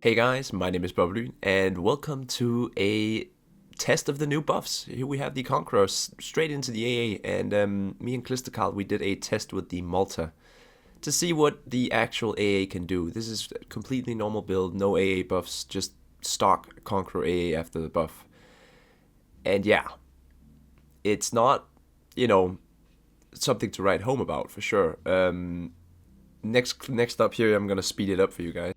Hey guys, my name is BobLyn, and welcome to a test of the new buffs. Here we have the Conqueror straight into the AA, and me and Clistical, we did a test with the Malta to see what the actual AA can do. This is a completely normal build, no AA buffs, just stock Conqueror AA after the buff. And yeah, it's not, you know, something to write home about for sure. Next up here, I'm gonna speed it up for you guys.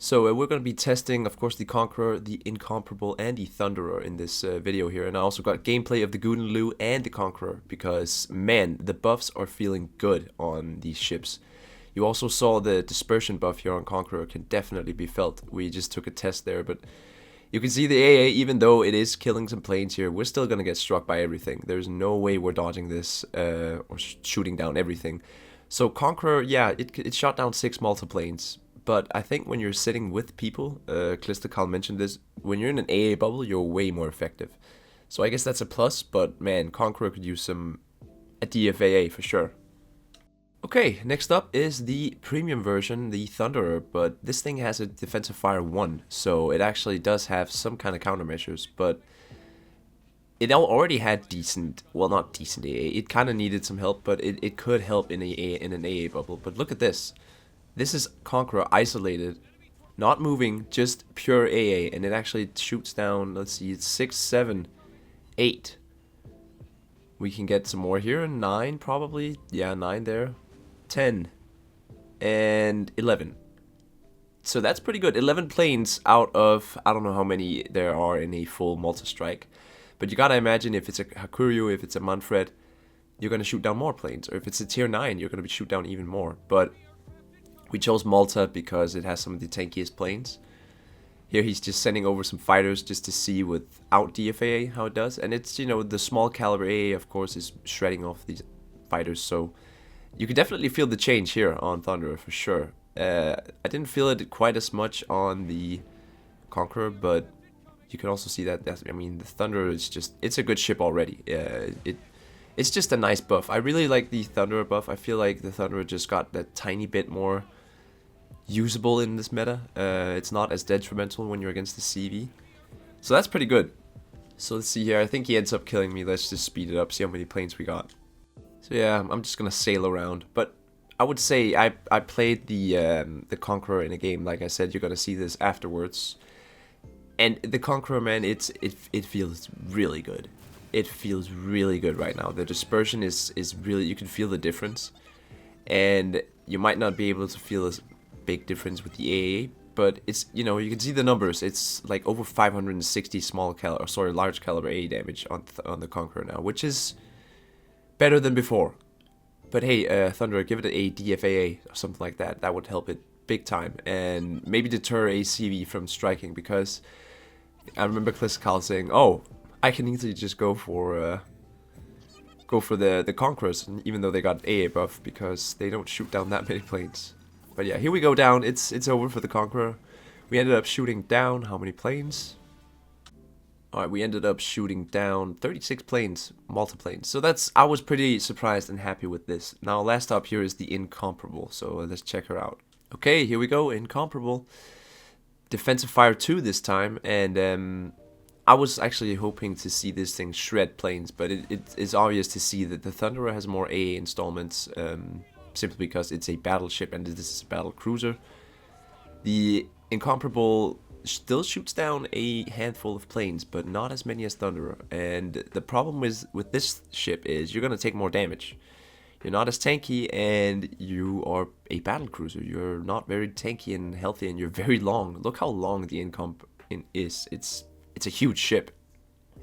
So we're going to be testing, of course, the Conqueror, the Incomparable, and the Thunderer in this video here. And I also got gameplay of the Gouden, Leeuw, and the Conqueror because, man, the buffs are feeling good on these ships. You also saw the dispersion buff here on Conqueror can definitely be felt. We just took a test there, but you can see the AA, even though it is killing some planes here, we're still going to get struck by everything. There's no way we're dodging this or shooting down everything. So Conqueror, yeah, it shot down 6 multiplanes. But I think when you're sitting with people, Clistical mentioned this, when you're in an AA bubble, you're way more effective. So I guess that's a plus, but man, Conqueror could use a DFAA for sure. Okay, next up is the premium version, the Thunderer, but this thing has a defensive fire 1, so it actually does have some kind of countermeasures, but it already had decent, well not decent AA, it kind of needed some help, but it could help in an AA bubble. But look at this. This is Conqueror isolated, not moving, just pure AA, and it actually shoots down, let's see, it's 6, 7, 8. We can get some more here, 9 probably, yeah, 9 there, 10, and 11. So that's pretty good, 11 planes out of, I don't know how many there are in a full multi-strike, but you gotta imagine if it's a Hakuryu, if it's a Manfred, you're gonna shoot down more planes, or if it's a tier 9, you're gonna shoot down even more, but we chose Malta because it has some of the tankiest planes. Here he's just sending over some fighters just to see without DFAA how it does. And it's, you know, the small caliber AA, of course, is shredding off these fighters. So you can definitely feel the change here on Thunderer for sure. I didn't feel it quite as much on the Conqueror, but you can also see that, I mean, the Thunderer is just, it's a good ship already. It's just a nice buff. I really like the Thunderer buff. I feel like the Thunderer just got that tiny bit more usable in this meta. It's not as detrimental when you're against the CV. So that's pretty good. So let's see here. I think he ends up killing me. Let's just speed it up, see how many planes we got. So yeah, I'm just gonna sail around. But I would say I played the Conqueror in a game. Like I said, you're gonna see this afterwards. And the Conqueror, man, it feels really good. It feels really good right now. The dispersion is really, you can feel the difference. And you might not be able to feel this big difference with the AA, but it's, you know, you can see the numbers. It's like over 560 large caliber AA damage on the Conqueror now, which is better than before. But hey, Thunderer, give it a DFAA or something like that. That would help it big time, and maybe deter a CV from striking, because I remember Clistical saying, "Oh, I can easily just go for the Conquerors, even though they got AA buff, because they don't shoot down that many planes." But yeah, here we go down. It's over for the Conqueror. We ended up shooting down how many planes? Alright, we ended up shooting down 36 planes, multiplanes. So that's, I was pretty surprised and happy with this. Now last up here is the Incomparable, so let's check her out. Okay, here we go, Incomparable. Defensive fire 2 this time, and I was actually hoping to see this thing shred planes, but it is obvious to see that the Thunderer has more AA installments, simply because it's a battleship and this is a battle cruiser. The Incomparable still shoots down a handful of planes, but not as many as Thunderer. And the problem with this ship is you're going to take more damage. You're not as tanky, and you are a battle cruiser. You're not very tanky and healthy, and you're very long. Look how long the Incomp is. It's a huge ship.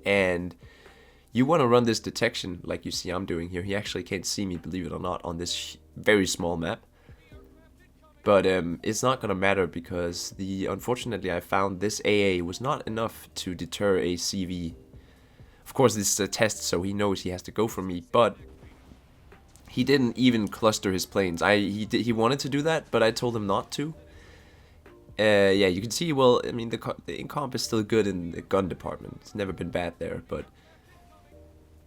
And you want to run this detection like you see I'm doing here. He actually can't see me, believe it or not, on this very small map. But it's not going to matter, because unfortunately I found this AA was not enough to deter a CV. Of course, this is a test, so he knows he has to go for me, but he didn't even cluster his planes. He wanted to do that, but I told him not to. Yeah, you can see, well, I mean, the Incomp is still good in the gun department. It's never been bad there, but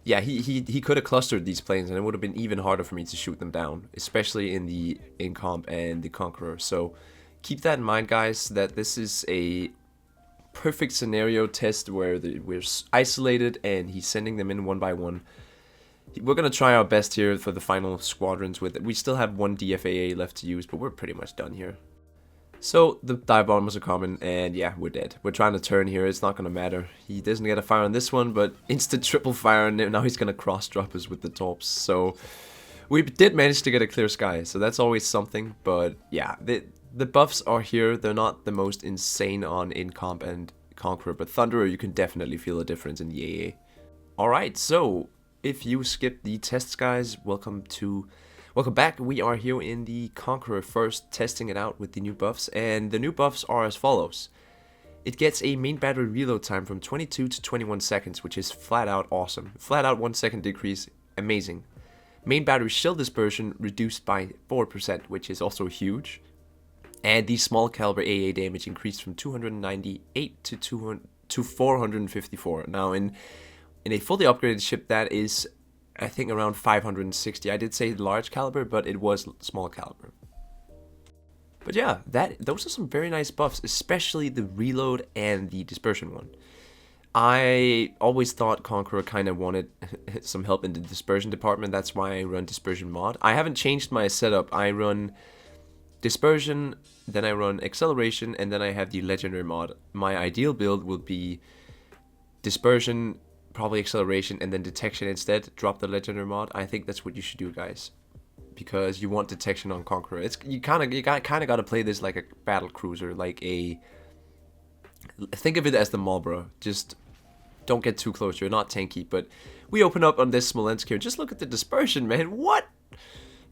yeah, he could have clustered these planes, and it would have been even harder for me to shoot them down, especially in the Incomp and the Conqueror. So keep that in mind, guys, that this is a perfect scenario test where we're isolated and he's sending them in one by one. We're going to try our best here for the final squadrons with it. We still have one DFAA left to use, but we're pretty much done here. So the dive bombers are coming, and yeah, we're dead. We're trying to turn here. It's not going to matter. He doesn't get a fire on this one, but instant triple fire, and now he's going to cross drop us with the torps. So we did manage to get a clear sky, so that's always something. But yeah, the buffs are here. They're not the most insane on Conq and Conqueror, but Thunderer, you can definitely feel a difference in the AA. Alright, so if you skipped the tests, guys, welcome back. We are here in the Conqueror first, testing it out with the new buffs, and the new buffs are as follows. It gets a main battery reload time from 22 to 21 seconds, which is flat out awesome. Flat out 1 second decrease, amazing. Main battery shell dispersion reduced by 4%, which is also huge. And the small caliber AA damage increased from 298 to 454. Now in a fully upgraded ship, that is, I think, around 560. I did say large caliber, but it was small caliber. But yeah, those are some very nice buffs, especially the reload and the dispersion one. I always thought Conqueror kind of wanted some help in the dispersion department. That's why I run dispersion mod. I haven't changed my setup. I run dispersion, then I run acceleration, and then I have the legendary mod. My ideal build would be dispersion, probably acceleration, and then detection instead. Drop the legendary mod. I think that's what you should do, guys, because you want detection on Conqueror. You kind of got to play this like a battle cruiser, like think of it as the Marlboro. Just don't get too close. You're not tanky. But we open up on this Smolensk here. Just look at the dispersion, man. What?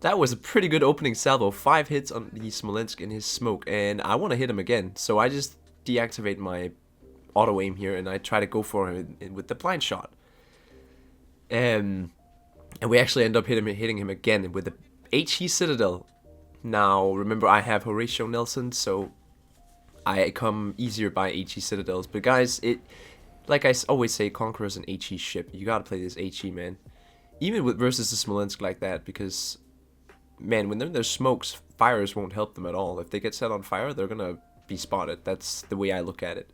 That was a pretty good opening salvo. 5 hits on the Smolensk in his smoke, and I want to hit him again. So I just deactivate my auto aim here, and I try to go for him with the blind shot. And we actually end up hitting him again with the HE Citadel. Now, remember, I have Horatio Nelson, so I come easier by HE Citadels. But guys, like I always say, Conqueror is an HE ship. You gotta play this HE, man. Even with versus the Smolensk like that, because man, when they're in their smokes, fires won't help them at all. If they get set on fire, they're gonna be spotted. That's the way I look at it.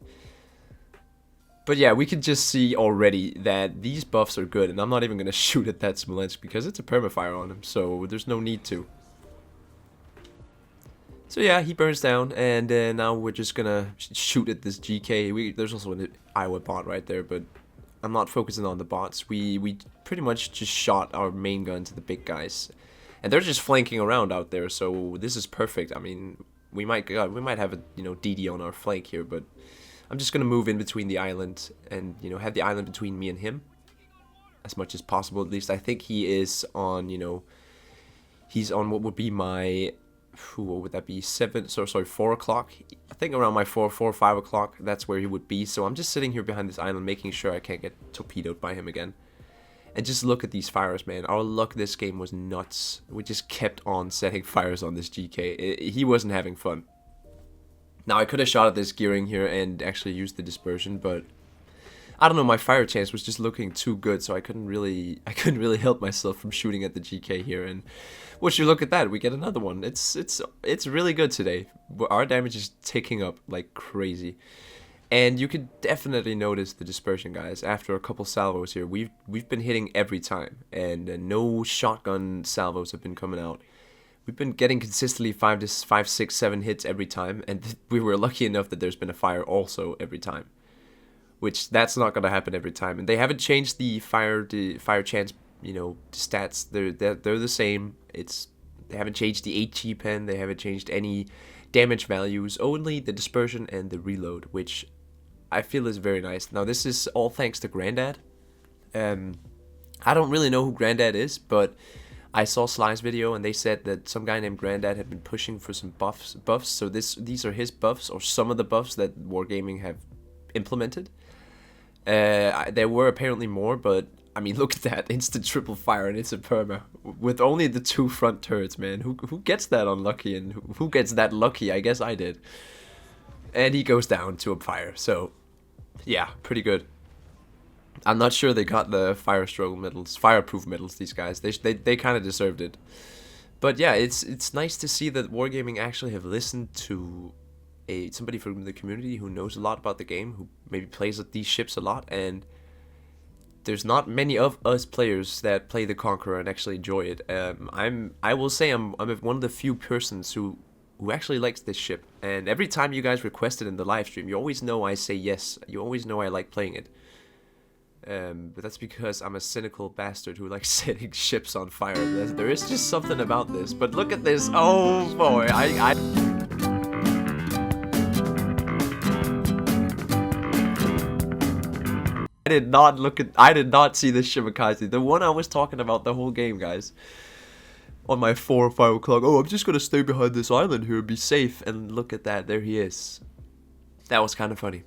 But yeah, we can just see already that these buffs are good, and I'm not even gonna shoot at that Smolensk because it's a permafire on him, so there's no need to. So yeah, he burns down, and now we're just gonna shoot at this GK. There's also an Iowa bot right there, but I'm not focusing on the bots. We pretty much just shot our main gun to the big guys. And they're just flanking around out there, so this is perfect. I mean, we might have a DD on our flank here, but I'm just gonna move in between the island and have the island between me and him as much as possible. At least I think he is on he's on what would be my what would that be 4 o'clock. I think around my 4 or 5 o'clock. That's where he would be. So I'm just sitting here behind this island, making sure I can't get torpedoed by him again. And just look at these fires, man. Our luck this game was nuts. We just kept on setting fires on this GK. He wasn't having fun. Now, I could have shot at this gearing here and actually used the dispersion, but I don't know, my fire chance was just looking too good, so I couldn't really help myself from shooting at the GK here. And once you look at that, we get another one. It's really good today. Our damage is ticking up like crazy. And you can definitely notice the dispersion, guys. After a couple salvos here, we've been hitting every time, and no shotgun salvos have been coming out. We've been getting consistently 5, 6, 7 hits every time, and we were lucky enough that there's been a fire also every time, which that's not gonna happen every time. And they haven't changed the fire chance, stats. They're the same. They haven't changed the HE pen. They haven't changed any damage values. Only the dispersion and the reload, which I feel is very nice. Now, this is all thanks to Grandad. I don't really know who Grandad is, but I saw Sly's video and they said that some guy named Grandad had been pushing for some buffs. So these are his buffs, or some of the buffs that Wargaming have implemented. There were apparently more, but I mean, look at that instant triple fire, and it's a perma with only the 2 front turrets, man. Who gets that unlucky, and who gets that lucky? I guess I did. And he goes down to a fire. So yeah, pretty good. I'm not sure they got the fire struggle medals, fireproof medals. These guys, they kind of deserved it. But yeah, it's nice to see that Wargaming actually have listened to somebody from the community who knows a lot about the game, who maybe plays these ships a lot, and there's not many of us players that play the Conqueror and actually enjoy it. I will say I'm one of the few persons who actually likes this ship, and every time you guys request it in the live stream, you always know I say yes. You always know I like playing it. But that's because I'm a cynical bastard who likes setting ships on fire. There is just something about this. But look at this. Oh boy, I did not see this Shimakaze. The one I was talking about the whole game, guys. On my 4 or 5 o'clock. Oh, I'm just gonna stay behind this island here and be safe. And look at that. There he is. That was kind of funny.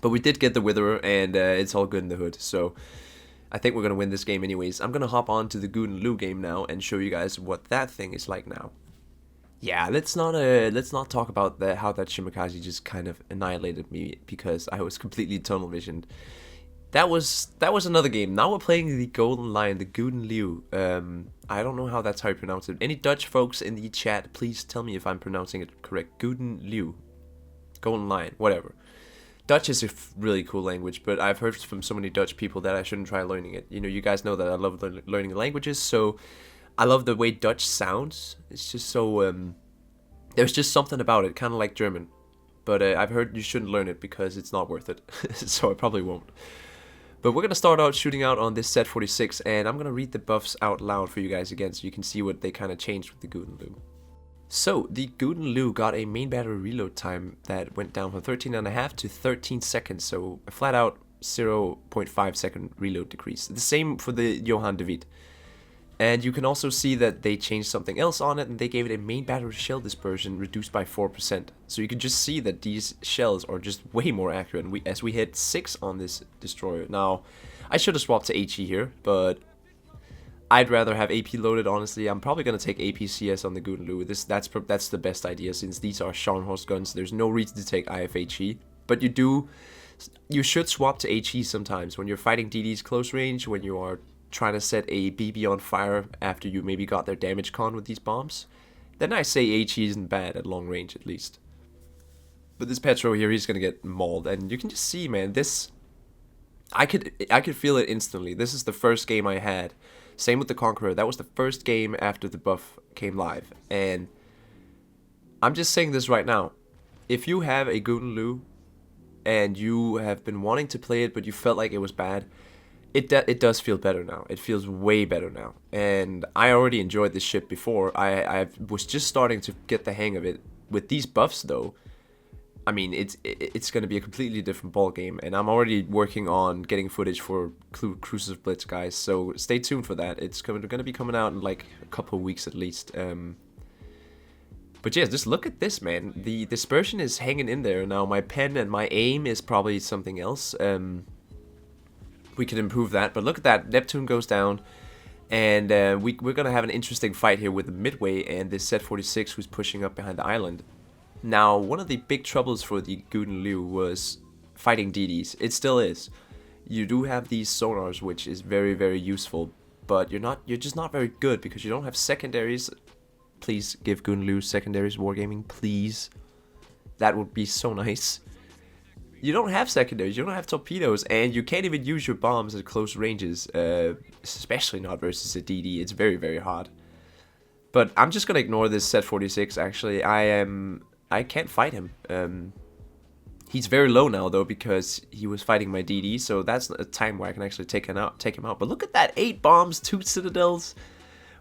But we did get the Witherer, and it's all good in the hood. So I think we're gonna win this game anyways. I'm gonna hop on to the Gouden Lieuw game now and show you guys what that thing is like now. Yeah, let's not talk about how that Shimakaze just kind of annihilated me because I was completely tunnel visioned. That was another game. Now we're playing the Golden Lion, the Gouden Lieuw. I don't know how that's how you pronounce it. Any Dutch folks in the chat, please tell me if I'm pronouncing it correct. Gouden Lieuw, Golden Lion, whatever. Dutch is a really cool language, but I've heard from so many Dutch people that I shouldn't try learning it. You know, you guys know that I love learning languages, so I love the way Dutch sounds. It's just so, there's just something about it, kind of like German. But I've heard you shouldn't learn it because it's not worth it, so I probably won't. But we're going to start out shooting out on this set 46, and I'm going to read the buffs out loud for you guys again, so you can see what they kind of changed with the Gouden Lieuw. So, the Gouden Lieuw got a main battery reload time that went down from 13.5 to 13 seconds, so a flat out 0.5 second reload decrease. The same for the Johan de Witt. And you can also see that they changed something else on it, and they gave it a main battery shell dispersion reduced by 4%. So you can just see that these shells are just way more accurate, and as we hit 6 on this destroyer. Now, I should have swapped to HE here, but I'd rather have AP loaded, honestly. I'm probably going to take APCS on the Gouden Lieuw. That's the best idea, since these are Scharnhorst guns. There's no reason to take IFHE. But you should swap to HE sometimes when you're fighting DDs close range, when you are trying to set a BB on fire after you maybe got their damage con with these bombs. Then I say HE isn't bad at long range, at least. But this Petro here, he's going to get mauled. And you can just see, man, this... I could feel it instantly. This is the first game I had. Same with the Conqueror. That was the first game after the buff came live. And I'm just saying this right now. If you have a Gouden Lieuw and you have been wanting to play it but you felt like it was bad, it does feel better now. It feels way better now. And I already enjoyed this ship before. I was just starting to get the hang of it. With these buffs though, I mean, it's going to be a completely different ball game, and I'm already working on getting footage for Cruises Blitz, guys. So stay tuned for that. It's going to be coming out in like a couple of weeks at least. But yeah, just look at this, man. The dispersion is hanging in there now. My pen and my aim is probably something else. We can improve that, but look at that. Neptune goes down, and we're going to have an interesting fight here with the Midway and this Set 46 who's pushing up behind the island. Now, one of the big troubles for the Gouden Lieuw was fighting DDs. It still is. You do have these sonars, which is very, very useful, but you're just not very good because you don't have secondaries. Please give Gouden Lieuw secondaries, Wargaming, please. That would be so nice. You don't have secondaries, you don't have torpedoes, and you can't even use your bombs at close ranges, especially not versus a DD. It's very, very hard. But I'm just gonna ignore this Set 46, actually. I can't fight him. He's very low now though because he was fighting my DD, so that's a time where I can actually take him out. But look at that, 8 bombs, 2 citadels.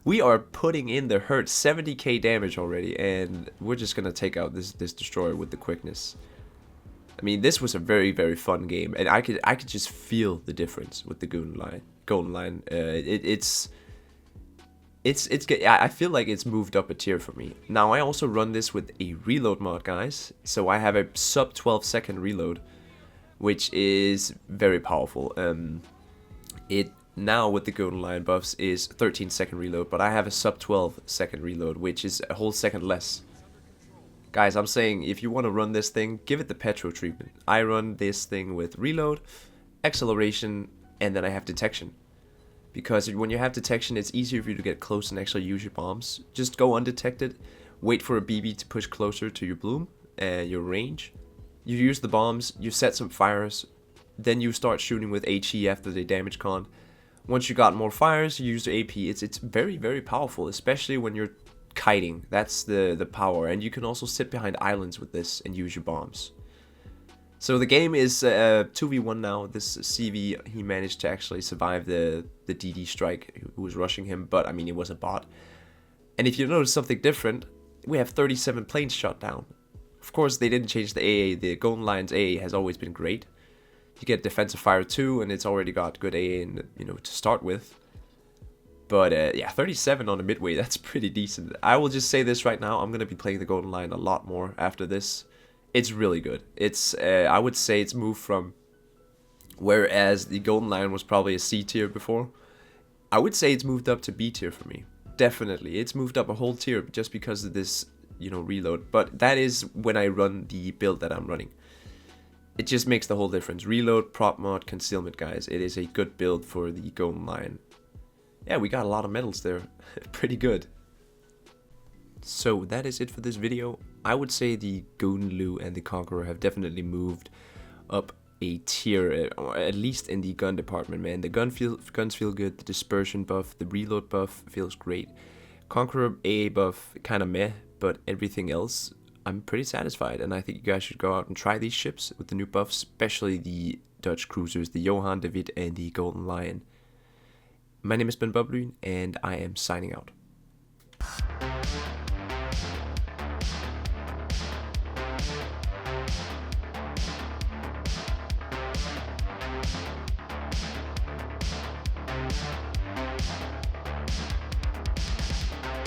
We are putting in the hurt, 70k damage already, and we're just gonna take out this destroyer with the quickness. I mean, this was a very, very fun game, and I could just feel the difference with the Golden Lion. I feel like it's moved up a tier for me. Now, I also run this with a reload mod, guys. So I have a sub 12 second reload, which is very powerful. It now with the Golden Lion buffs is 13 second reload, but I have a sub 12 second reload, which is a whole second less. Guys, I'm saying if you want to run this thing, give it the Petro treatment. I run this thing with reload, acceleration, and then I have detection. because when you have detection, it's easier for you to get close and actually use your bombs. Just go undetected, wait for a BB to push closer to your bloom and your range. You use the bombs, you set some fires, then you start shooting with HE after the damage con. Once you got more fires, you use the AP. It's very, very powerful, especially when you're kiting. That's the power, and you can also sit behind islands with this and use your bombs. So the game is 2v1 now. This CV, he managed to actually survive the DD strike who was rushing him, but I mean, it was a bot. And if you notice something different, we have 37 planes shot down. Of course, they didn't change the AA. The Golden Lion's AA has always been great. You get defensive fire too, and it's already got good AA in, to start with. But yeah, 37 on the midway, that's pretty decent. I will just say this right now, I'm going to be playing the Golden Lion a lot more after this. It's really good. It's I would say it's moved from, whereas the Golden Lion was probably a C tier before, I would say it's moved up to B tier for me. Definitely. It's moved up a whole tier just because of this, reload. But that is when I run the build that I'm running. It just makes the whole difference. Reload, prop mod, concealment, guys. It is a good build for the Golden Lion. Yeah, we got a lot of medals there. Pretty good. So that is it for this video. I would say the Gouden, Leeuw, and the Conqueror have definitely moved up a tier, or at least in the gun department, man. The guns feel good. The dispersion buff, the reload buff feels great. Conqueror AA buff, kind of meh, but everything else, I'm pretty satisfied. And I think you guys should go out and try these ships with the new buffs, especially the Dutch cruisers, the Johan, David, and the Golden Lion. My name has been BobLyn, and I am signing out.